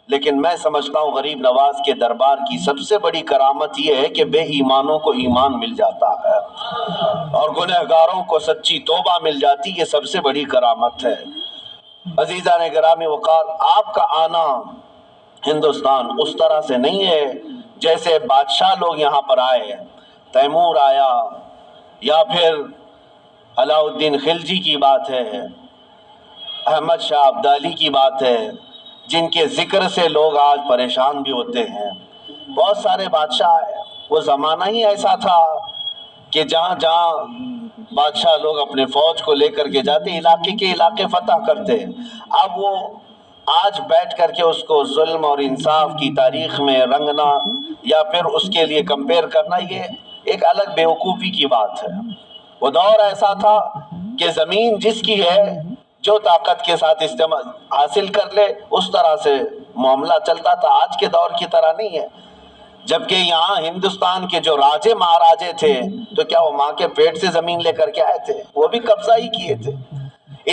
لیکن میں سمجھتا ہوں غریب نواز کے دربار کی سب سے بڑی کرامت یہ ہے کہ بے ایمانوں کو ایمان مل جاتا ہے اور گنہگاروں کو سچی توبہ مل جاتی، یہ سب سے بڑی کرامت ہے۔ عزیزان گرامی وقار، آپ کا آنا ہندوستان اس طرح سے نہیں ہے جیسے بادشاہ لوگ یہاں پر آئے، تیمور آیا یا پھر علاء الدین خلجی کی بات ہے، احمد شاہ ابدالی کی بات ہے، جن کے ذکر سے لوگ آج پریشان بھی ہوتے ہیں۔ بہت سارے بادشاہ آئے، وہ زمانہ ہی ایسا تھا کہ جہاں جہاں بادشاہ لوگ اپنے فوج کو لے کر کے جاتے، علاقے کے علاقے فتح کرتے۔ اب وہ آج بیٹھ کر کے اس کو ظلم اور انصاف کی تاریخ میں رنگنا یا پھر اس کے لیے کمپیئر کرنا، یہ ایک الگ بیوقوفی کی بات ہے۔ وہ دور ایسا تھا کہ زمین جس کی ہے جو طاقت کے ساتھ استعمال حاصل کر لے اس طرح سے معاملہ چلتا تھا، آج کے دور کی طرح نہیں ہے۔ جبکہ یہاں ہندوستان کے جو راجے مہاراجے تھے تو کیا وہ ماں کے پیٹ سے زمین لے کر کے آئے تھے؟ وہ بھی قبضہ ہی کیے تھے،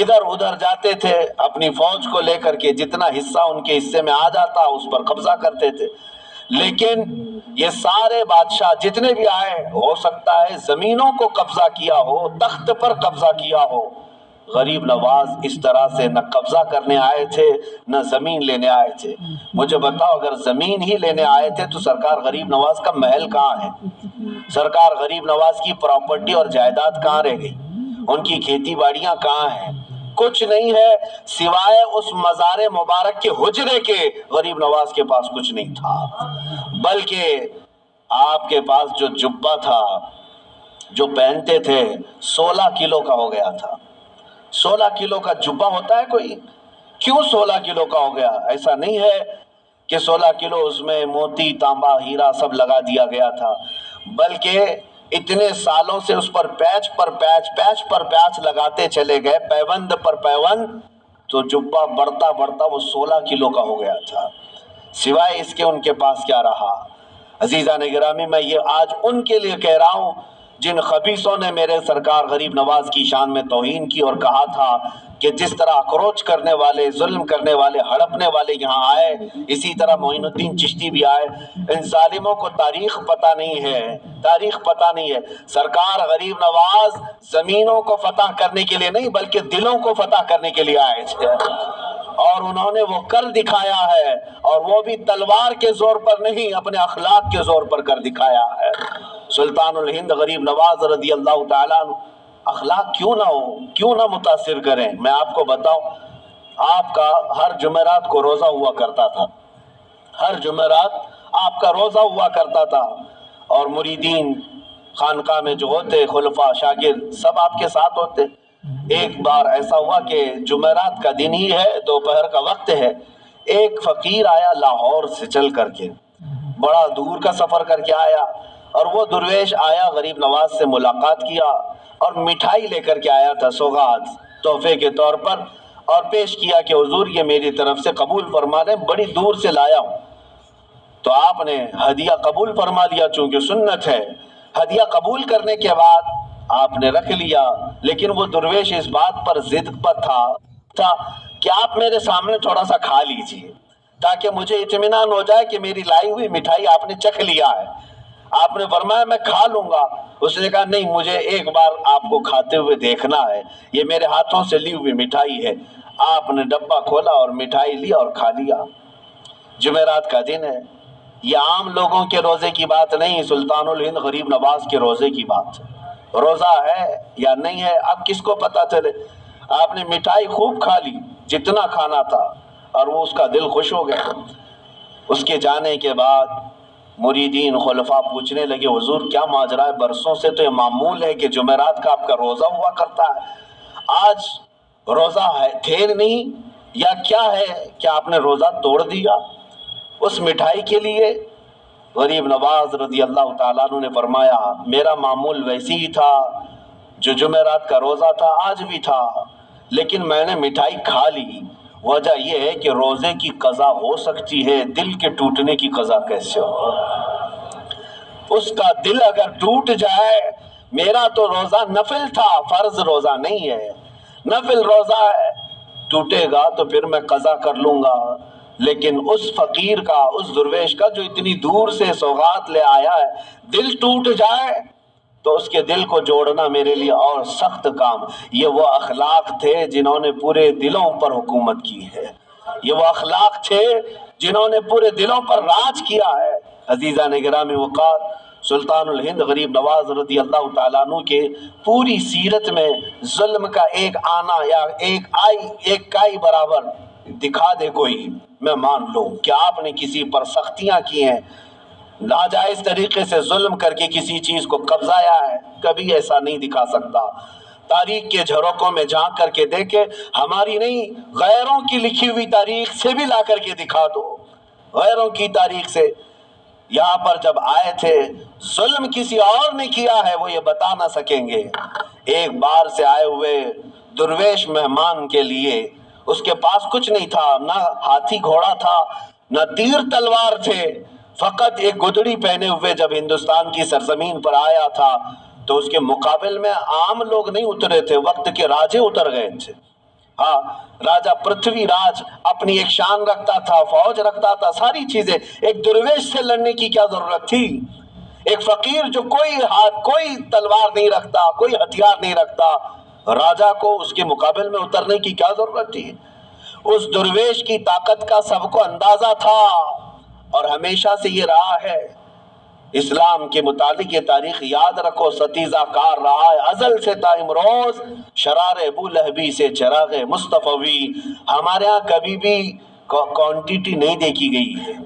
ادھر ادھر جاتے تھے اپنی فوج کو لے کر کے، جتنا حصہ ان کے حصے میں آ جاتا اس پر قبضہ کرتے تھے۔ لیکن یہ سارے بادشاہ جتنے بھی آئے، ہو سکتا ہے زمینوں کو قبضہ کیا ہو، تخت پر قبضہ کیا ہو، غریب نواز اس طرح سے نہ قبضہ کرنے آئے تھے نہ زمین لینے آئے تھے۔ مجھے بتاؤ، اگر زمین ہی لینے آئے تھے تو سرکار غریب نواز کا محل کہاں ہے؟ سرکار غریب نواز کی پراپرٹی اور جائیداد کہاں رہ گئی؟ ان کی کھیتی باڑیاں کہاں ہیں؟ کچھ نہیں ہے سوائے اس مزار مبارک کے حجرے کے، غریب نواز کے پاس کچھ نہیں تھا۔ بلکہ آپ کے پاس جو جبہ تھا جو پہنتے تھے 16 کلو کا ہو گیا تھا۔ 16 کلو کا جبہ ہوتا ہے کوئی؟ کیوں 16 کلو کا ہو گیا؟ ایسا نہیں ہے کہ 16 کلو اس میں موتی تانبا ہیرا سب لگا دیا گیا تھا، بلکہ اتنے سالوں سے اس پر پیچ پر پیچ لگاتے چلے گئے، پیوند پر پیوند، تو جبہ بڑھتا بڑھتا وہ 16 کلو کا ہو گیا تھا۔ سوائے اس کے ان کے پاس کیا رہا؟ عزیزان گرامی، میں یہ آج ان کے لیے کہہ رہا ہوں جن خبیثوں نے میرے سرکار غریب نواز کی شان میں توہین کی اور کہا تھا کہ جس طرح اکروچ کرنے والے، ظلم کرنے والے، ہڑپنے والے یہاں آئے، اسی طرح معین الدین چشتی بھی آئے۔ ان ظالموں کو تاریخ پتہ نہیں ہے، تاریخ پتہ نہیں ہے۔ سرکار غریب نواز زمینوں کو فتح کرنے کے لیے نہیں بلکہ دلوں کو فتح کرنے کے لیے آئے تھے، اور انہوں نے وہ کر دکھایا ہے، اور وہ بھی تلوار کے زور پر نہیں، اپنے اخلاق کے زور پر کر دکھایا ہے۔ سلطان الہند غریب نواز رضی اللہ تعالیٰ عنہ اخلاق کیوں نہ ہو، کیوں نہ متاثر کریں؟ میں آپ کو بتاؤں، آپ کا ہر جمعرات کو روزہ ہوا کرتا تھا، ہر جمعرات آپ کا روزہ ہوا کرتا تھا، اور مریدین خانقاہ میں جو ہوتے، خلفاء شاگرد سب آپ کے ساتھ ہوتے۔ ایک بار ایسا ہوا کہ جمعرات کا دن ہی ہے، دوپہر کا وقت ہے، ایک فقیر آیا لاہور سے چل کر کے، بڑا دور کا سفر کر کے آیا، اور وہ درویش آیا، غریب نواز سے ملاقات کیا اور مٹھائی لے کر کے آیا تھا سوغات تحفے کے طور پر، اور پیش کیا کہ حضور یہ میری طرف سے قبول فرما دیں، بڑی دور سے لایا ہوں۔ تو آپ نے ہدیہ قبول فرما لیا، چونکہ سنت ہے۔ ہدیہ قبول کرنے کے بعد آپ نے رکھ لیا، لیکن وہ درویش اس بات پر ضد پر تھا کہ آپ میرے سامنے تھوڑا سا کھا لیجئے تاکہ مجھے اطمینان ہو جائے کہ میری لائی ہوئی مٹھائی آپ نے چکھ لیا ہے۔ آپ نے فرمایا میں کھا لوں گا۔ اس نے کہا نہیں، مجھے ایک بار آپ کو کھاتے ہوئے دیکھنا ہے، یہ میرے ہاتھوں سے لی ہوئی مٹھائی ہے۔ آپ نے ڈبہ کھولا اور مٹھائی لی اور کھا لیا۔ جمعرات کا دن ہے، یہ عام لوگوں کے روزے کی بات نہیں، سلطان الہند غریب نواز کے روزے کی بات ہے۔ روزہ ہے یا نہیں ہے اب کس کو پتا چلے؟ آپ نے مٹھائی خوب کھا لی، جتنا کھانا تھا، اور وہ اس کا دل خوش ہو گیا۔ اس کے جانے کے بعد مریدین خلفاء پوچھنے لگے حضور کیا ماجرا ہے؟ برسوں سے تو یہ معمول ہے کہ جمعرات کا آپ کا روزہ ہوا کرتا ہے، آج روزہ ہے تھے نہیں، یا کیا ہے کہ آپ نے روزہ توڑ دیا؟ اس مٹھائی کے لیے غریب نواز رضی اللہ تعالیٰ عنہ نے فرمایا میرا معمول ویسی ہی تھا، جو جمعرات کا روزہ تھا آج بھی تھا، لیکن میں نے مٹھائی کھا لی۔ وجہ یہ ہے کہ روزے کی قضا ہو سکتی ہے، دل کے ٹوٹنے کی قضا کیسے ہو؟ اس کا دل اگر ٹوٹ جائے، میرا تو روزہ نفل تھا، فرض روزہ نہیں ہے، نفل روزہ ہے، ٹوٹے گا تو پھر میں قضا کر لوں گا، لیکن اس فقیر کا، اس درویش کا جو اتنی دور سے سوغات لے آیا ہے، دل ٹوٹ جائے تو اس کے دل کو جوڑنا میرے لیے اور سخت کام۔ یہ وہ اخلاق تھے جنہوں نے پورے دلوں پر حکومت کی ہے، یہ وہ اخلاق تھے جنہوں نے پورے دلوں پر راج کیا ہے۔ عزیزان گرامی وقار، سلطان الہند غریب نواز رضی اللہ تعالیٰ عنہ کے پوری سیرت میں ظلم کا ایک آنا یا ایک کائی برابر دکھا دے کوئی، میں مان لوں کہ آپ نے کسی پر سختیاں کی ہیں، ناجائز طریقے سے ظلم کر کے کسی چیز کو قبضایا ہے، کبھی ایسا نہیں دکھا سکتا۔ تاریخ کے جھروکوں میں جھانک کر کے دیکھے، ہماری نہیں غیروں کی لکھی ہوئی تاریخ سے بھی لا کر کے دکھا دو، غیروں کی تاریخ سے۔ یہاں پر جب آئے تھے، ظلم کسی اور نے کیا ہے وہ یہ بتا نہ سکیں گے۔ ایک بار سے آئے ہوئے درویش مہمان کے لیے اس کے پاس کچھ نہیں تھا، نہ ہاتھی گھوڑا تھا، نہ تیر تلوار تھے، فقط ایک گدڑی پہنے ہوئے جب ہندوستان کی سرزمین پر آیا تھا تو اس کے مقابل میں عام لوگ نہیں اترے تھے، وقت کے راجے اتر گئے تھے۔ ہاں، راجہ پرتھوی راج اپنی ایک شان رکھتا تھا، فوج رکھتا تھا، ساری چیزیں۔ ایک درویش سے لڑنے کی کیا ضرورت تھی؟ ایک فقیر جو کوئی تلوار نہیں رکھتا، کوئی ہتھیار نہیں رکھتا، راجہ کو اس کے مقابل میں اترنے کی کیا ضرورت تھی؟ اس درویش کی طاقت کا سب کو اندازہ تھا اور ہمیشہ سے یہ رہا ہے۔ اسلام کے متعلق یہ تاریخ یاد رکھو، ستیزہ کار رہا ہے ازل سے تا امروز، شرار ابو لہبی سے چراغ مصطفی۔ ہمارے ہاں کبھی بھی کوانٹیٹی نہیں دیکھی گئی ہے،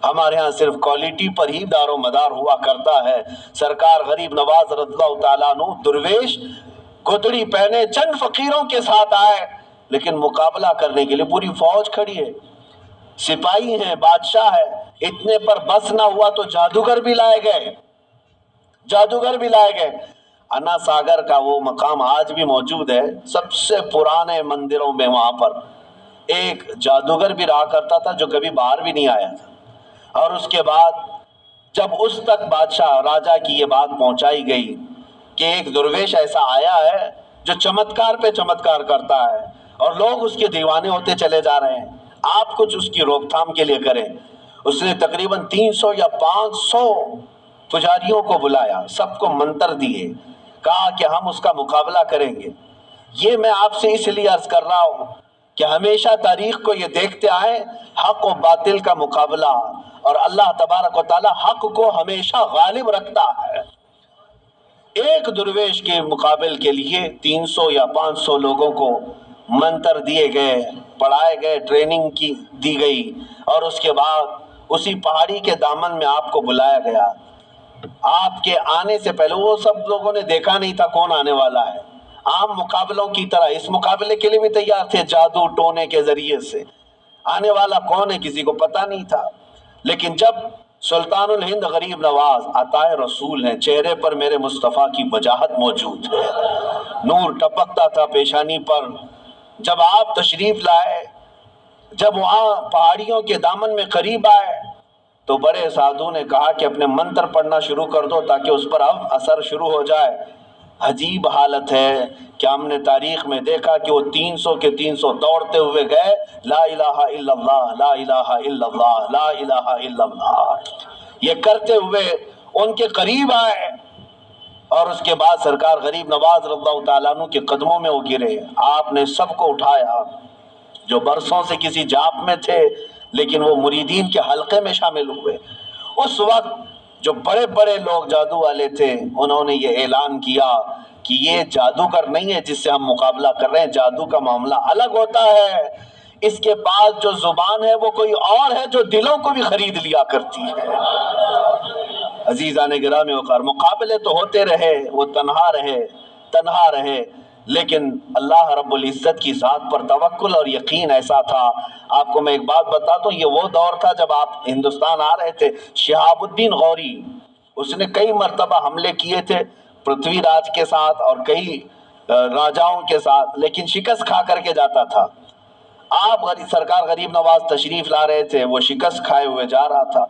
ہمارے ہاں صرف کوالٹی پر ہی دار و مدار ہوا کرتا ہے۔ سرکار غریب نواز رضی اللہ تعالیٰ عنہ درویش گدڑی پہنے چند فقیروں کے ساتھ آئے، لیکن مقابلہ کرنے کے لیے پوری فوج کھڑی ہے، سپاہی ہیں، بادشاہ ہے۔ اتنے پر بس نہ ہوا تو جادوگر بھی لائے گئے، جادوگر بھی لائے گئے۔ انا ساگر کا وہ مقام آج بھی موجود ہے، سب سے پرانے مندروں میں وہاں پر ایک جادوگر بھی رہا کرتا تھا جو کبھی باہر بھی نہیں آیا تھا۔ اور اس کے بعد جب اس تک بادشاہ راجہ کی یہ بات پہنچائی گئی کہ ایک درویش ایسا آیا ہے جو چمتکار پہ چمتکار کرتا ہے اور لوگ اس کے دیوانے ہوتے چلے جا رہے ہیں، آپ کچھ اس کی روک تھام کے لیے کریں۔ اس نے تقریباً 300 یا 500 پجاریوں کو بلایا، سب کو منتر دیے، کہا کہ ہم اس کا مقابلہ کریں گے۔ یہ میں آپ سے اس لیے عرض کر رہا ہوں کہ ہمیشہ تاریخ کو یہ دیکھتے آئیں، حق و باطل کا مقابلہ، اور اللہ تبارک و تعالی حق کو ہمیشہ غالب رکھتا ہے۔ ایک درویش کے مقابل کے لیے 300 یا 500 لوگوں کو منتر دیے گئے، پڑھائے گئے، ٹریننگ کی دی گئی، اور اس کے بعد اسی پہاڑی کے دامن میں آپ کو بلایا گیا۔ آپ کے آنے سے پہلے وہ سب لوگوں نے دیکھا نہیں تھا کون آنے والا ہے، عام مقابلوں کی طرح اس مقابلے کے لیے بھی تیار تھے، جادو ٹونے کے ذریعے سے آنے والا کون ہے کسی کو پتہ نہیں تھا۔ لیکن جب سلطان الہند غریب نواز عطائے رسول ہیں، چہرے پر میرے مصطفیٰ کی وجاہت موجود ہے، نور ٹپکتا تھا پیشانی پر۔ جب آپ تشریف لائے، جب وہاں پہاڑیوں کے دامن میں قریب آئے تو بڑے سادھو نے کہا کہ اپنے منتر پڑھنا شروع کر دو تاکہ اس پر اب اثر شروع ہو جائے۔ عجیب حالت ہے کہ ہم نے تاریخ میں دیکھا کہ وہ 300 کے 300 دوڑتے ہوئے گئے، لا الہ الا اللہ، لا الہ الا اللہ، لا الہ الا اللہ، یہ کرتے ہوئے ان کے قریب آئے، اور اس کے بعد سرکار غریب نواز رضی اللہ تعالیٰ عنہ کے قدموں میں وہ گرے۔ آپ نے سب کو اٹھایا جو برسوں سے کسی جاپ میں تھے لیکن وہ مریدین کے حلقے میں شامل ہوئے۔ اس وقت جو بڑے بڑے لوگ جادو والے تھے انہوں نے یہ اعلان کیا کہ یہ جادوگر نہیں ہے جس سے ہم مقابلہ کر رہے ہیں، جادو کا معاملہ الگ ہوتا ہے، اس کے پاس جو زبان ہے وہ کوئی اور ہے جو دلوں کو بھی خرید لیا کرتی ہے۔ عزیزان گرامی وقار، مقابلے تو ہوتے رہے، وہ تنہا رہے، لیکن اللہ رب العزت کی ذات پر توکل اور یقین ایسا تھا۔ آپ کو میں ایک بات بتاتا ہوں، یہ وہ دور تھا جب آپ ہندوستان آ رہے تھے، شہاب الدین غوری اس نے کئی مرتبہ حملے کیے تھے پرتھوی راج کے ساتھ اور کئی راجاؤں کے ساتھ، لیکن شکست کھا کر کے جاتا تھا۔ آپ سرکار غریب نواز تشریف لا رہے تھے، وہ شکست کھائے ہوئے جا رہا تھا،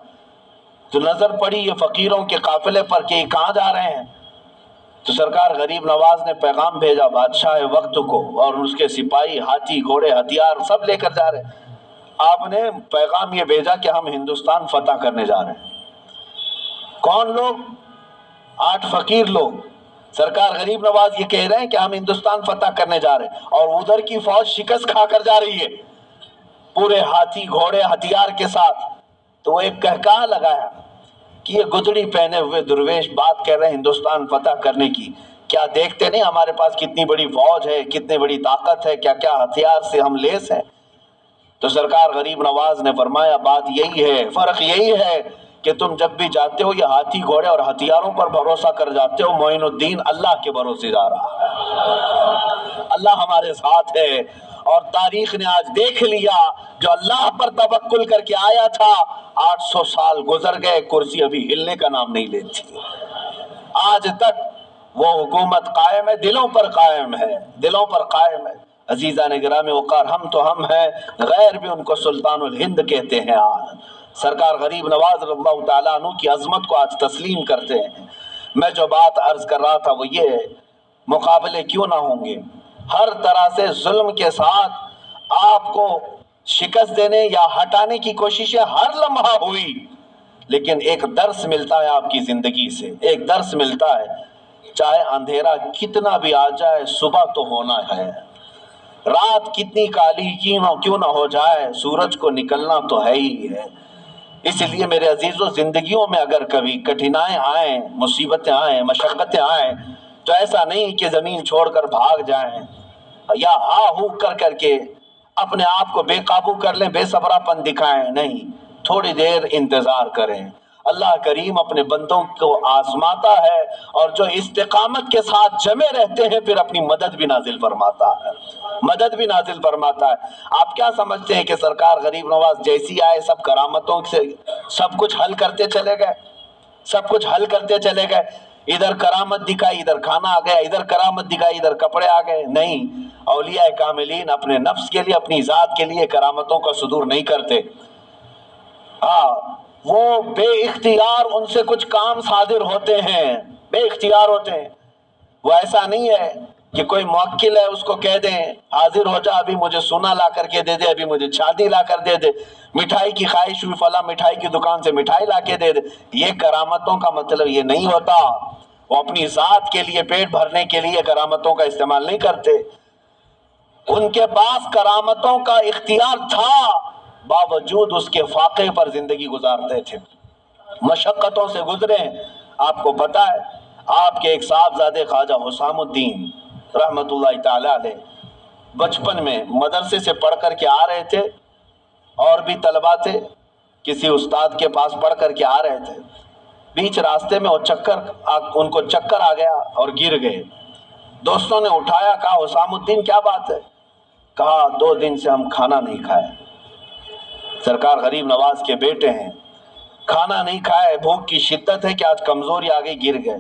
تو نظر پڑی یہ فقیروں کے قافلے پر کہ یہ کہاں جا رہے ہیں، تو سرکار غریب نواز نے پیغام بھیجا بادشاہ وقت کو، اور اس کے سپاہی ہاتھی گھوڑے ہتھیار سب لے کر جا رہے ہیں۔ آپ نے پیغام یہ بھیجا کہ ہم ہندوستان فتح کرنے جا رہے ہیں. کون لوگ؟ 8 فقیر لوگ. سرکار غریب نواز یہ کہہ رہے ہیں کہ ہم ہندوستان فتح کرنے جا رہے ہیں، اور ادھر کی فوج شکست کھا کر جا رہی ہے پورے ہاتھی گھوڑے ہتھیار کے ساتھ. تو وہ ایک کہا لگایا کہ یہ گدڑی پہنے ہوئے درویش بات کر رہے ہیں ہندوستان فتح کرنے کی، کیا دیکھتے نہیں ہمارے پاس کتنی بڑی فوج ہے، کتنی بڑی طاقت ہے، کیا کیا ہتھیار سے ہم لیس ہیں. تو سرکار غریب نواز نے فرمایا بات یہی ہے، فرق یہی ہے کہ تم جب بھی جاتے ہو یہ ہاتھی گھوڑے اور ہتھیاروں پر بھروسہ کر جاتے ہو، معین الدین اللہ کے بھروسے جا رہا ہے، اللہ ہمارے ساتھ ہے. اور تاریخ نے آج دیکھ لیا جو اللہ پر توکل کر کے آیا تھا، 800 سال گزر گئے، کرسی ابھی ہلنے کا نام نہیں لیتی. آج تک وہ حکومت قائم ہے، دلوں پر قائم ہے، دلوں پر قائم ہے. عزیزان گرامی وقار، ہم تو ہم ہیں، غیر بھی ان کو سلطان الہند کہتے ہیں. آج سرکار غریب نواز رضی اللہ تعالیٰ عنہ کی عظمت کو آج تسلیم کرتے ہیں. میں جو بات عرض کر رہا تھا وہ یہ ہے، مقابلے کیوں نہ ہوں گے؟ ہر طرح سے ظلم کے ساتھ آپ کو شکست دینے یا ہٹانے کی کوششیں ہر لمحہ ہوئی، لیکن ایک درس ملتا ہے آپ کی زندگی سے، ایک درس ملتا ہے، چاہے اندھیرا کتنا بھی آ جائے صبح تو ہونا ہے، رات کتنی کالی کیوں نہ ہو جائے سورج کو نکلنا تو ہے ہی ہے. اس لیے میرے عزیزوں، زندگیوں میں اگر کبھی کٹھنائیں آئیں، مصیبتیں آئیں، مشقتیں آئیں، تو ایسا نہیں کہ زمین چھوڑ کر بھاگ جائیں یا ہا ہو کر کے اپنے آپ کو بے قابو کر لیں، بے صبرا پن دکھائیں. نہیں، تھوڑی دیر انتظار کریں. اللہ کریم اپنے بندوں کو آزماتا ہے، اور جو استقامت کے ساتھ جمے رہتے ہیں پھر اپنی مدد بھی نازل فرماتا ہے، مدد بھی نازل فرماتا ہے. آپ کیا سمجھتے ہیں کہ سرکار غریب نواز جیسی آئے سب کرامتوں سے سب کچھ حل کرتے چلے گئے؟ سب کچھ حل کرتے چلے گئے؟ ادھر کرامت دکھائی ادھر کھانا آ گیا، ادھر کرامت دکھائی ادھر کپڑے آ گئے؟ نہیں، اولیاء کاملین اپنے نفس کے لیے، اپنی ذات کے لیے کرامتوں کا صدور نہیں کرتے. ہاں، وہ بے اختیار ان سے کچھ کام صادر ہوتے ہیں، بے اختیار ہوتے ہیں. وہ ایسا نہیں ہے کہ کوئی موکل ہے اس کو کہہ دیں حاضر ہو جا، ابھی مجھے سونا لا کر کے دے دے، ابھی مجھے چاندی لا کر دے دے، مٹھائی کی خواہش ہوئی فلاں مٹھائی کی دکان سے مٹھائی لا کے دے دے. یہ کرامتوں کا مطلب یہ نہیں ہوتا. وہ اپنی ذات کے لیے، پیٹ بھرنے کے لیے کرامتوں کا استعمال نہیں کرتے. ان کے پاس کرامتوں کا اختیار تھا، باوجود اس کے فاقے پر زندگی گزارتے تھے، مشقتوں سے گزرے. آپ کو پتا ہے آپ کے ایک صاحبزادے خواجہ حسام الدین رحمت اللہ تعالی علیہ بچپن میں مدرسے سے پڑھ کر کے آ رہے تھے، اور بھی طلبہ تھے، کسی استاد کے پاس پڑھ کر کے آ رہے تھے، بیچ راستے میں ان کو چکر آ گیا اور گر گئے. دوستوں نے اٹھایا، کہا حسام الدین کیا بات ہے؟ کہا 2 دن سے ہم کھانا نہیں کھائے. سرکار غریب نواز کے بیٹے ہیں، کھانا نہیں کھائے، بھوک کی شدت ہے کہ آج کمزوری آ گئی، گر گئے.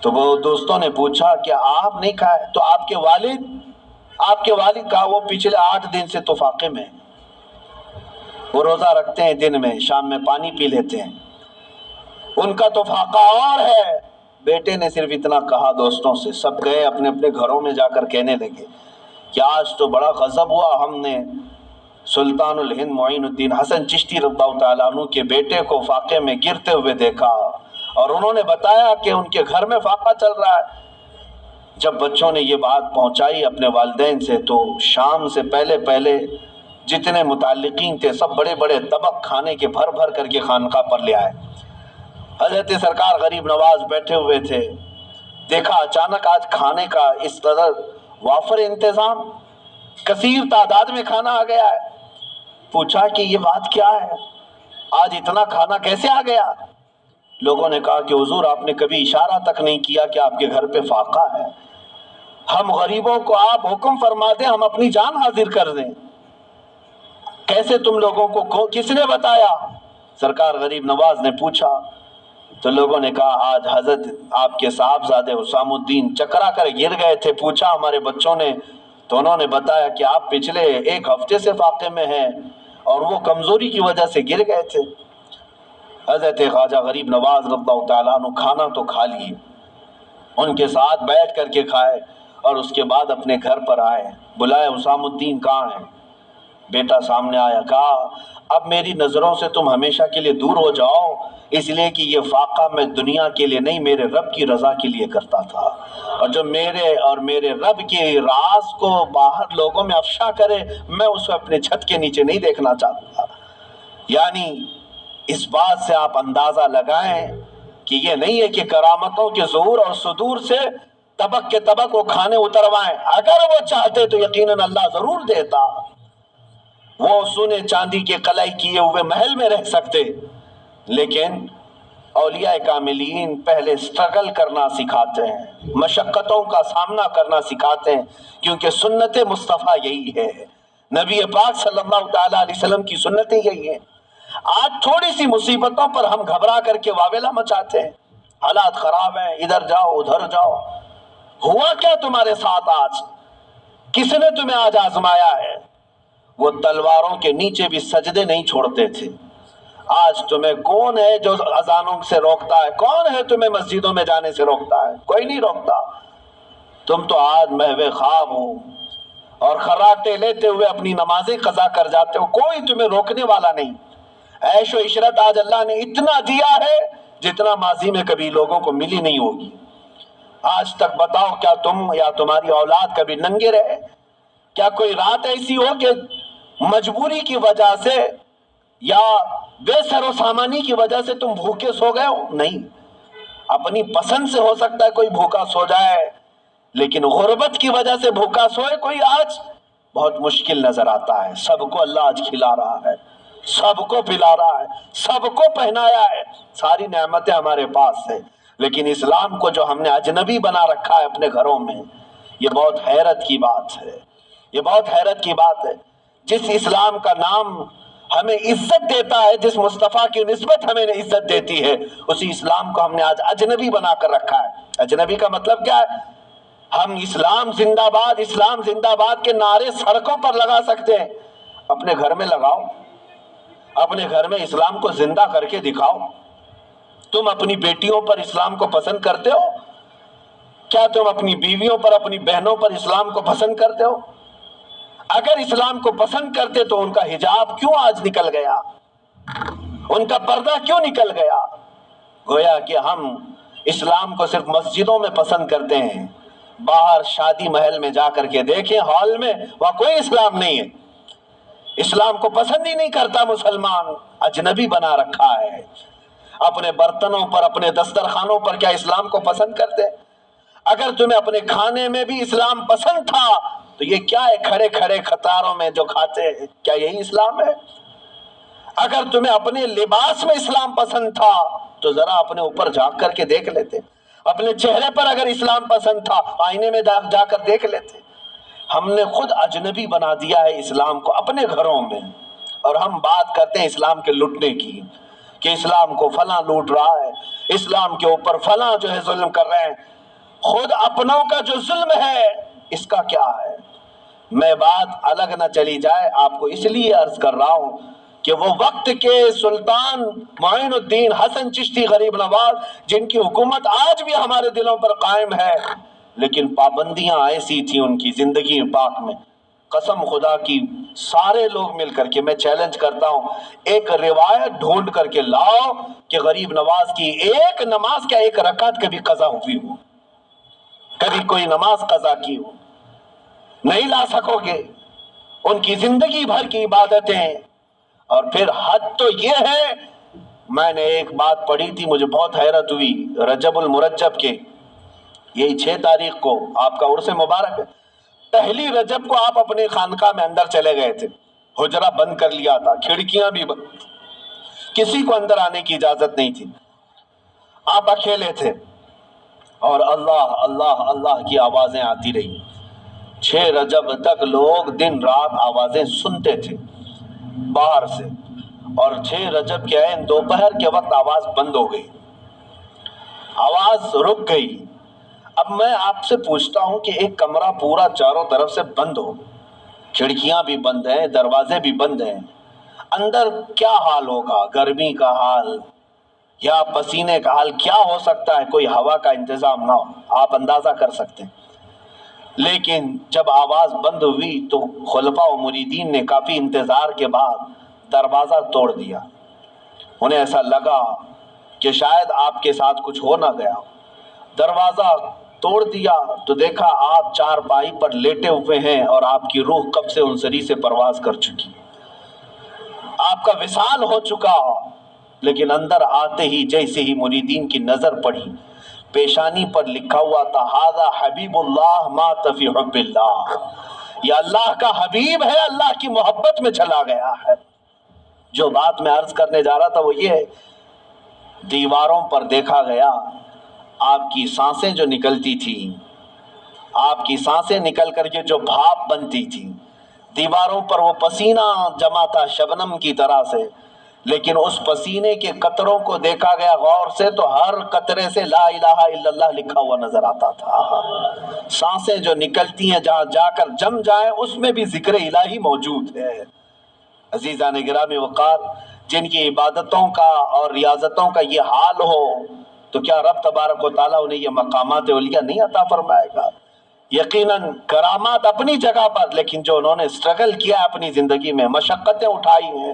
تو وہ دوستوں نے پوچھا کہ آپ نہیں کھائے تو آپ کے والد؟ کہا وہ پچھلے 8 دن سے تو فاقے میں، وہ روزہ رکھتے ہیں، دن میں شام میں پانی پی لیتے ہیں، ان کا تو فاقہ اور ہے. بیٹے نے صرف اتنا کہا دوستوں سے، سب گئے اپنے اپنے گھروں میں جا کر کہنے لگے کہ آج تو بڑا غضب ہوا، ہم نے سلطان الہند معین الدین حسن چشتی رضی اللہ تعالیٰ عنہ کے بیٹے کو فاقے میں گرتے ہوئے دیکھا، اور انہوں نے بتایا کہ ان کے گھر میں فاقہ چل رہا ہے. جب بچوں نے یہ بات پہنچائی اپنے والدین سے، تو شام سے پہلے جتنے متعلقین تھے سب بڑے بڑے طبق کھانے کے بھر بھر کر کے خانقاہ پر لے آئے. حضرت سرکار غریب نواز بیٹھے ہوئے تھے، دیکھا اچانک آج کھانے کا اس قدر وافر انتظام، کثیر تعداد میں کھانا آ گیا ہے. پوچھا کہ یہ بات کیا ہے، آج اتنا کھانا کیسے آ گیا؟ لوگوں نے کہا کہ حضور آپ نے کبھی اشارہ تک نہیں کیا کہ آپ کے گھر پہ فاقہ ہے، ہم غریبوں کو آپ حکم فرما دیں ہم اپنی جان حاضر کر دیں، کیسے تم لوگوں کو کس نے بتایا؟ سرکار غریب نواز نے پوچھا تو لوگوں نے کہا آج حضرت آپ کے صاحبزادے حسام الدین چکرا کر گر گئے تھے. پوچھا ہمارے بچوں نے تو انہوں نے بتایا کہ آپ پچھلے 1 ہفتے سے فاقے میں ہیں اور وہ کمزوری کی وجہ سے گر گئے تھے. حضرت خواجہ غریب نواز رضی اللہ تعالیٰ عنہ کھانا تو کھا لیے، ان کے ساتھ بیٹھ کر کے کھائے، اور اس کے بعد اپنے گھر پر آئے. بلائے حسام الدین کہاں ہیں؟ بیٹا سامنے آیا، کہا اب میری نظروں سے تم ہمیشہ کے لیے دور ہو جاؤ، اس لیے کہ یہ فاقہ میں دنیا کے لیے نہیں میرے رب کی رضا کے لیے کرتا تھا، اور جو میرے اور میرے رب کے راز کو باہر لوگوں میں افشا کرے میں اسے اپنے چھت کے نیچے نہیں دیکھنا چاہتا۔ یعنی اس بات سے آپ اندازہ لگائیں کہ یہ نہیں ہے کہ کرامتوں کے ظہور اور صدور سے طبق کے طبق وہ کھانے اتروائیں، اگر وہ چاہتے تو یقیناً اللہ ضرور دیتا، وہ سونے چاندی کے قلعے کیے ہوئے محل میں رہ سکتے، لیکن اولیاء کاملین پہلے سٹرگل کرنا سکھاتے ہیں، مشقتوں کا سامنا کرنا سکھاتے ہیں، کیونکہ سنت مصطفیٰ یہی ہے، نبی پاک صلی اللہ تعالی علیہ وسلم کی سنتیں یہی ہیں۔ آج تھوڑی سی مصیبتوں پر ہم گھبرا کر کے واویلا مچاتے ہیں، حالات خراب ہیں، ادھر جاؤ ادھر جاؤ۔ ہوا کیا تمہارے ساتھ آج؟ کس نے تمہیں آج آزمایا ہے؟ وہ تلواروں کے نیچے بھی سجدے نہیں چھوڑتے تھے، آج تمہیں کون ہے جو اذانوں سے روکتا ہے؟ کون ہے تمہیں مسجدوں میں جانے سے روکتا ہے؟ کوئی نہیں روکتا۔ تم تو آج محو خواب ہو اور خراٹے لیتے ہوئے اپنی نمازیں قضا کر جاتے ہو، کوئی تمہیں روکنے والا نہیں۔ عیش و عشرت آج اللہ نے اتنا دیا ہے جتنا ماضی میں کبھی لوگوں کو ملی نہیں ہوگی۔ آج تک بتاؤ کیا تم یا تمہاری اولاد کبھی ننگے رہے؟ کیا کوئی رات ایسی ہو کہ مجبوری کی وجہ سے یا بے سر و سامانی کی وجہ سے تم بھوکے سو گئے ہو؟ نہیں، اپنی پسند سے ہو سکتا ہے کوئی بھوکا سو جائے، لیکن غربت کی وجہ سے بھوکا سوئے کوئی آج بہت مشکل نظر آتا ہے۔ سب کو اللہ آج کھلا رہا ہے، سب کو پلا رہا ہے، سب کو پہنایا ہے، ساری نعمتیں ہمارے پاس ہیں، لیکن اسلام کو جو ہم نے اجنبی بنا رکھا ہے اپنے گھروں میں، یہ بہت حیرت کی بات ہے، یہ بہت حیرت کی بات ہے۔ جس اسلام کا نام ہمیں عزت دیتا ہے، جس مصطفیٰ کی نسبت ہمیں عزت دیتی ہے، اسی اسلام کو ہم نے آج اجنبی بنا کر رکھا ہے۔ اجنبی کا مطلب کیا ہے؟ ہم اسلام زندہ باد، اسلام زندہ باد کے نعرے سڑکوں پر لگا سکتے ہیں، اپنے گھر میں لگاؤ، اپنے گھر میں اسلام کو زندہ کر کے دکھاؤ۔ تم اپنی بیٹیوں پر اسلام کو پسند کرتے ہو؟ کیا تم اپنی بیویوں پر، اپنی بہنوں پر اسلام کو پسند کرتے ہو؟ اگر اسلام کو پسند کرتے تو ان کا حجاب کیوں آج نکل گیا؟ ان کا پردہ کیوں نکل گیا؟ گویا کہ ہم اسلام کو صرف مسجدوں میں پسند کرتے ہیں، باہر شادی محل میں جا کر کے دیکھیں، ہال میں، وہاں کوئی اسلام نہیں ہے۔ اسلام کو پسند ہی نہیں کرتا مسلمان، اجنبی بنا رکھا ہے۔ اپنے برتنوں پر، اپنے دسترخوانوں پر کیا اسلام کو پسند کرتے؟ اگر تمہیں اپنے کھانے میں بھی اسلام پسند تھا تو یہ کیا ہے کھڑے کھڑے قطاروں میں جو کھاتے ہیں؟ کیا یہی اسلام ہے؟ اگر تمہیں اپنے لباس میں اسلام پسند تھا تو ذرا اپنے اوپر جھانک کر کے دیکھ لیتے، اپنے چہرے پر اگر اسلام پسند تھا آئینے میں جا کر دیکھ لیتے۔ ہم نے خود اجنبی بنا دیا ہے اسلام کو اپنے گھروں میں، اور ہم بات کرتے ہیں اسلام کے لٹنے کی، کہ اسلام کو فلاں لوٹ رہا ہے، اسلام کے اوپر فلاں جو ہے ظلم کر رہے ہیں۔ خود اپنوں کا جو ظلم ہے اس کا کیا ہے؟ میں بات الگ نہ چلی جائے، آپ کو اس لیے عرض کر رہا ہوں کہ وہ وقت کے سلطان معین الدین حسن چشتی غریب نواز، جن کی حکومت آج بھی ہمارے دلوں پر قائم ہے، لیکن پابندیاں ایسی تھیں ان کی زندگی پاک میں، قسم خدا کی سارے لوگ مل کر کے، میں چیلنج کرتا ہوں، ایک روایت ڈھونڈ کر کے لاؤ کہ غریب نواز کی ایک نماز کیا ایک رکعت کبھی قضا ہوئی ہو، کبھی کوئی نماز قضا کی ہو، نہیں لا سکو گے۔ ان کی زندگی بھر کی عبادتیں، اور پھر حد تو یہ ہے، میں نے ایک بات پڑھی تھی مجھے بہت حیرت ہوئی، رجب المرجب کے یہی 6 تاریخ کو آپ کا عرس مبارک ہے، پہلی رجب کو آپ اپنے خانقاہ میں اندر چلے گئے تھے، حجرہ بند کر لیا تھا، کھڑکیاں بھی بند، کسی کو اندر آنے کی اجازت نہیں تھی، آپ اکیلے تھے، اور اللہ اللہ اللہ کی آوازیں آتی رہی۔ 6 رجب تک لوگ دن رات آوازیں سنتے تھے باہر سے، اور 6 رجب کے عین دوپہر کے وقت آواز بند ہو گئی، آواز رک گئی۔ اب میں آپ سے پوچھتا ہوں کہ ایک کمرہ پورا چاروں طرف سے بند ہو، کھڑکیاں بھی بند ہیں، دروازے بھی بند ہیں، اندر کیا حال ہوگا؟ گرمی کا حال یا پسینے کا حال کیا ہو سکتا ہے؟ کوئی ہوا کا انتظام نہ ہو، آپ اندازہ کر سکتے ہیں۔ لیکن جب آواز بند ہوئی تو خلفاء و مریدین نے کافی انتظار کے بعد دروازہ توڑ دیا۔ انہیں ایسا لگا کہ شاید آپ کے ساتھ کچھ ہو نہ گیا۔ دروازہ توڑ دیا تو دیکھا آپ چارپائی پر لیٹے ہوئے ہیں اور آپ کی روح قبض انصری سے پرواز کر چکی، آپ کا وصال ہو چکا۔ لیکن اندر آتے ہی جیسے ہی مریدین کی نظر پڑی، پیشانی پر لکھا ہوا تھا ھذا حبیب اللہ مات فی حب اللہ، یہ اللہ کا حبیب ہے، اللہ کی محبت میں چلا گیا ہے۔ جو بات میں عرض کرنے جا رہا تھا وہ یہ ہے، دیواروں پر دیکھا گیا آپ کی سانسیں جو نکلتی تھی، آپ کی سانسیں نکل کر کے جو بھاپ بنتی تھی، دیواروں پر وہ پسینہ جمع تھا شبنم کی طرح سے، لیکن اس پسینے کے قطروں کو دیکھا گیا غور سے تو ہر قطرے سے لا الہ الا اللہ لکھا ہوا نظر آتا تھا۔ سانسیں جو نکلتی ہیں جہاں جا کر جم جائیں اس میں بھی ذکر الہی موجود ہے۔ عزیزان گرامی وقار، جن کی عبادتوں کا اور ریاضتوں کا یہ حال ہو تو کیا رب تبارک و تعالیٰ انہیں یہ مقامات علیہ نہیں عطا فرمائے گا؟ یقیناً کرامات اپنی جگہ پر، لیکن جو انہوں نے سٹرگل کیا اپنی زندگی میں، مشقتیں اٹھائی ہیں،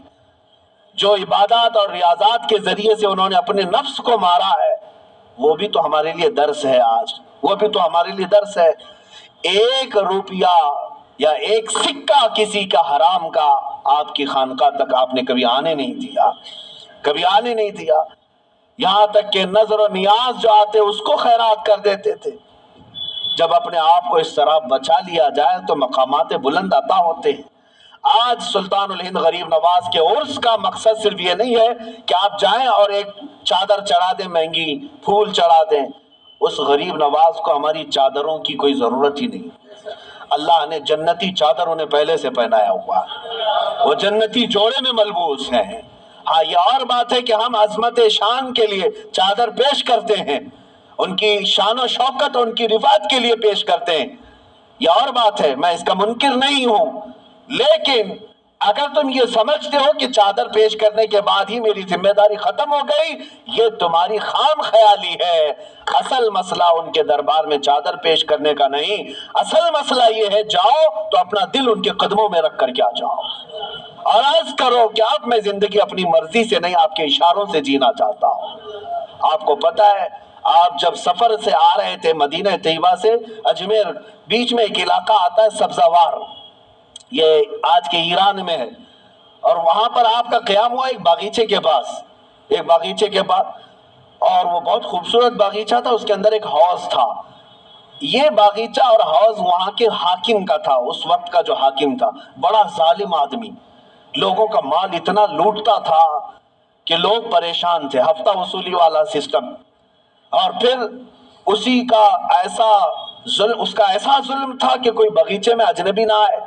جو عبادات اور ریاضات کے ذریعے سے انہوں نے اپنے نفس کو مارا ہے، وہ بھی تو ہمارے لیے درس ہے آج، وہ بھی تو ہمارے لیے درس ہے۔ ایک روپیہ یا ایک سکہ کسی کا حرام کا آپ کی خانقاہ تک آپ نے کبھی آنے نہیں دیا، کبھی آنے نہیں دیا، یہاں تک کہ نظر و نیاز جو آتے اس کو خیرات کر دیتے تھے۔ جب اپنے آپ کو اس طرح بچا لیا جائے تو مقامات بلند عطا ہوتے ہیں۔ آج سلطان الہند غریب نواز کے عرس کا مقصد صرف یہ نہیں ہے کہ آپ جائیں اور ایک چادر چڑھا دیں، مہنگی پھول چڑھا دیں، اس غریب نواز کو ہماری چادروں کی کوئی ضرورت ہی نہیں۔ اللہ نے جنتی چادر انہیں پہلے سے پہنایا ہوا ہے، وہ جنتی جوڑے میں ملبوس ہیں۔ ہاں یہ اور بات ہے کہ ہم عظمت شان کے لیے چادر پیش کرتے ہیں، ان کی شان و شوکت اور ان کی رفعت کے لیے پیش کرتے ہیں، یہ اور بات ہے، میں اس کا منکر نہیں ہوں۔ لیکن اگر تم یہ سمجھتے ہو کہ چادر پیش کرنے کے بعد ہی میری ذمہ داری ختم ہو گئی، یہ تمہاری خام خیالی ہے۔ اصل مسئلہ ان کے دربار میں چادر پیش کرنے کا نہیں، اصل مسئلہ یہ ہے جاؤ تو اپنا دل ان کے قدموں میں رکھ کر کے آ جاؤ اور عرض کرو کہ اب میں زندگی اپنی مرضی سے نہیں، آپ کے اشاروں سے جینا چاہتا ہوں۔ آپ کو پتہ ہے آپ جب سفر سے آ رہے تھے مدینہ طیبہ سے اجمیر، بیچ میں ایک علاقہ آتا ہے سبزوار، یہ آج کے ایران میں ہے، اور وہاں پر آپ کا قیام ہوا ایک باغیچے کے پاس، ایک باغیچے کے پاس، اور وہ بہت خوبصورت باغیچہ تھا، اس کے اندر ایک حوض تھا۔ یہ باغیچہ اور حوض وہاں کے حاکم کا تھا، اس وقت کا جو حاکم تھا، بڑا ظالم آدمی، لوگوں کا مال اتنا لوٹتا تھا کہ لوگ پریشان تھے، ہفتہ وصولی والا سسٹم، اور پھر اسی کا اس کا ایسا ظلم تھا کہ کوئی باغیچے میں اجنبی نہ آئے۔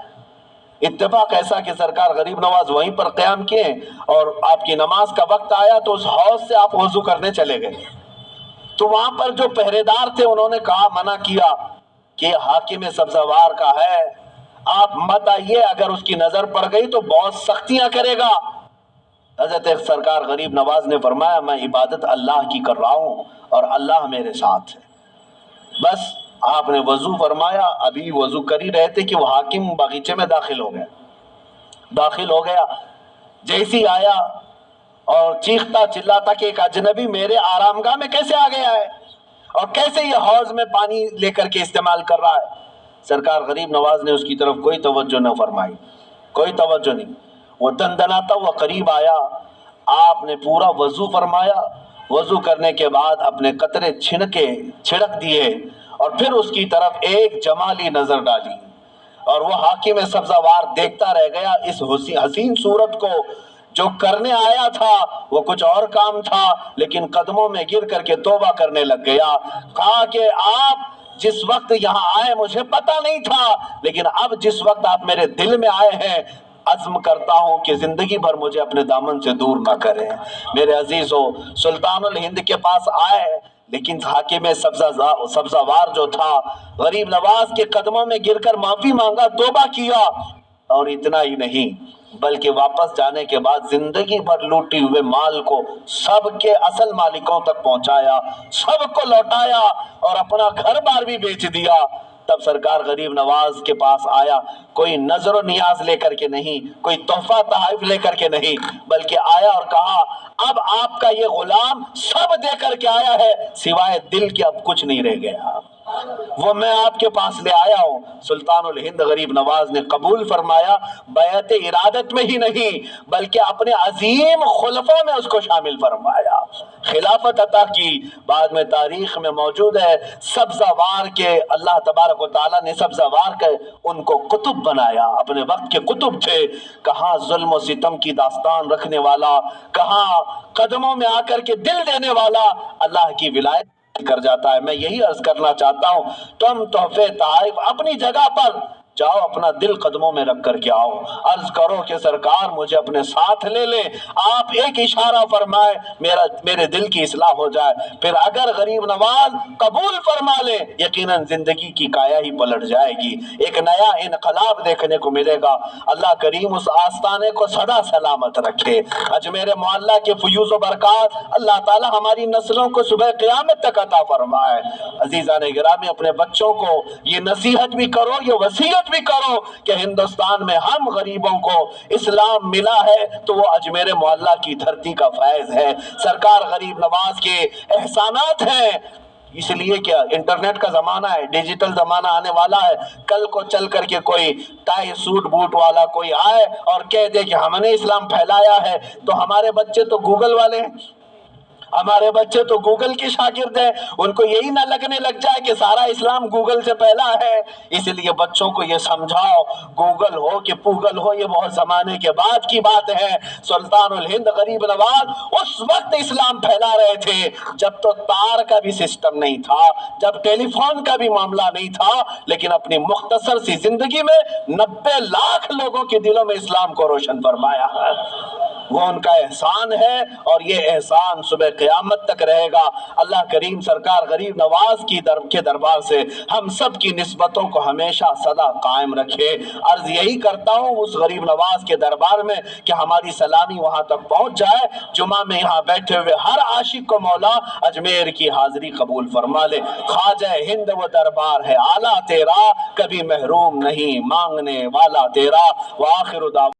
اتفاق ایسا کہ سرکار غریب نواز وہیں پر قیام کیے اور آپ کی نماز کا وقت آیا تو اس حوض سے آپ وضو کرنے چلے گئے، تو وہاں پر جو پہرے دار تھے انہوں نے کہا، منع کیا کہ یہ حاکم سبزوار کا ہے، آپ مت آئیے، اگر اس کی نظر پڑ گئی تو بہت سختیاں کرے گا۔ حضرت سرکار غریب نواز نے فرمایا، میں عبادت اللہ کی کر رہا ہوں اور اللہ میرے ساتھ ہے۔ بس آپ نے وضو فرمایا، ابھی وضو کر ہی رہے تھے کہ وہ حاکم باغیچے میں داخل ہو گیا، جیسی آیا اور چیختا چلاتا کہ ایک اجنبی میرے آرام گاہ میں کیسے آ گیا ہے اور کیسے یہ حوض میں پانی لے کر کے استعمال کر رہا ہے۔ سرکار غریب نواز نے اس کی طرف کوئی توجہ نہ فرمائی، کوئی توجہ نہیں، وہ دندناتا ہوا قریب آیا، آپ نے پورا وضو فرمایا، وضو کرنے کے بعد اپنے قطرے چھڑک دیے اور پھر اس کی طرف ایک جمالی نظر ڈالی، اور وہ حاکم سبزوار دیکھتا رہ گیا اس حسین صورت کو۔ جو کرنے آیا تھا وہ کچھ اور کام تھا، لیکن قدموں میں گر کر کے توبہ کرنے لگ گیا۔ کہا کہ آپ جس وقت یہاں آئے مجھے پتہ نہیں تھا، لیکن اب جس وقت آپ میرے دل میں آئے ہیں، عزم کرتا ہوں کہ زندگی بھر مجھے اپنے دامن سے دور نہ کریں۔ میرے عزیزو، سلطان الہند کے پاس آئے، لیکن حاکم سبزوار جو تھا غریب نواز کے قدموں میں گر کر معافی مانگا، توبہ کیا، اور اتنا ہی نہیں بلکہ واپس جانے کے بعد زندگی بھر لوٹی ہوئے مال کو سب کے اصل مالکوں تک پہنچایا، سب کو لوٹایا اور اپنا گھر بار بھی بیچ دیا۔ تب سرکار غریب نواز کے پاس آیا، کوئی نظر و نیاز لے کر کے نہیں، کوئی تحفہ تحائف لے کر کے نہیں، بلکہ آیا اور کہا اب آپ کا یہ غلام سب دے کر کے آیا ہے، سوائے دل کے اب کچھ نہیں رہ گیا، وہ میں آپ کے پاس لے آیا ہوں۔ سلطان الہند غریب نواز نے قبول فرمایا، بیعت ارادت میں ہی نہیں بلکہ اپنے عظیم خلفوں میں اس کو شامل فرمایا، خلافت عطا کی۔ بعد میں تاریخ میں موجود ہے سبزہ وار کے اللہ تبارک و تعالیٰ نے سبزہ وار کے ان کو قطب بنایا، اپنے وقت کے قطب تھے، کہاں ظلم و ستم کی داستان رکھنے والا، کہاں قدموں میں آ کر کے دل دینے والا اللہ کی ولایت کر جاتا ہے۔ میں یہی عرض کرنا چاہتا ہوں، تم تحفے تحائف اپنی جگہ پر، جاؤ اپنا دل قدموں میں رکھ کر کے آؤ، عرض کرو کہ سرکار مجھے اپنے ساتھ لے لے، آپ ایک اشارہ فرمائے میرے دل کی اصلاح ہو جائے، پھر اگر غریب نواز قبول فرما لے یقیناً زندگی کی کایا ہی پلٹ جائے گی، ایک نیا انقلاب دیکھنے کو ملے گا۔ اللہ کریم اس آستانے کو سدا سلامت رکھے، اجمیر معلیٰ کے فیوز و برکات اللہ تعالی ہماری نسلوں کو صبح قیامت تک عطا فرمائے۔ عزیزان گرامی، اپنے بچوں کو یہ نصیحت بھی کرو، یہ وصیت بھی کرو کہ ہندوستان میں ہم غریبوں کو اسلام ملا ہے تو وہ اجمیر معلیٰ کی دھرتی کا فیض ہے، سرکار غریب نواز کے احسانات ہیں۔ اس لیے کہ انٹرنیٹ کا زمانہ ہے، ڈیجیٹل زمانہ آنے والا ہے، کل کو چل کر کے کوئی ٹائی سوٹ بوٹ والا کوئی آئے اور کہہ دے کہ ہم نے اسلام پھیلایا ہے، تو ہمارے بچے تو گوگل والے ہیں، ہمارے بچے تو گوگل کے شاگرد ہیں، ان کو یہی نہ لگنے لگ جائے کہ سارا اسلام گوگل سے پھیلا ہے۔ اس لیے بچوں کو یہ سمجھاؤ، گوگل ہو کہ پوگل ہو یہ بہت زمانے کے بعد کی بات ہے۔ سلطان الہند غریب نواز اس وقت اسلام پھیلا رہے تھے جب تو تار کا بھی سسٹم نہیں تھا، جب ٹیلی فون کا بھی معاملہ نہیں تھا، لیکن اپنی مختصر سی زندگی میں 90 لاکھ لوگوں کے دلوں میں اسلام کو روشن فرمایا ہے۔ وہ ان کا احسان ہے اور یہ احسان صبح قیامت تک رہے گا۔ اللہ کریم سرکار غریب نواز کے دربار سے ہم سب کی نسبتوں کو ہمیشہ سدا قائم رکھے۔ عرض یہی کرتا ہوں اس غریب نواز کے دربار میں کہ ہماری سلامی وہاں تک پہنچ جائے، جمعہ میں یہاں بیٹھے ہوئے ہر عاشق کو مولا اجمیر کی حاضری قبول فرما لے۔ خواجہ ہند وہ دربار ہے اعلیٰ تیرا، کبھی محروم نہیں مانگنے والا تیرا۔ وآخر دعوانا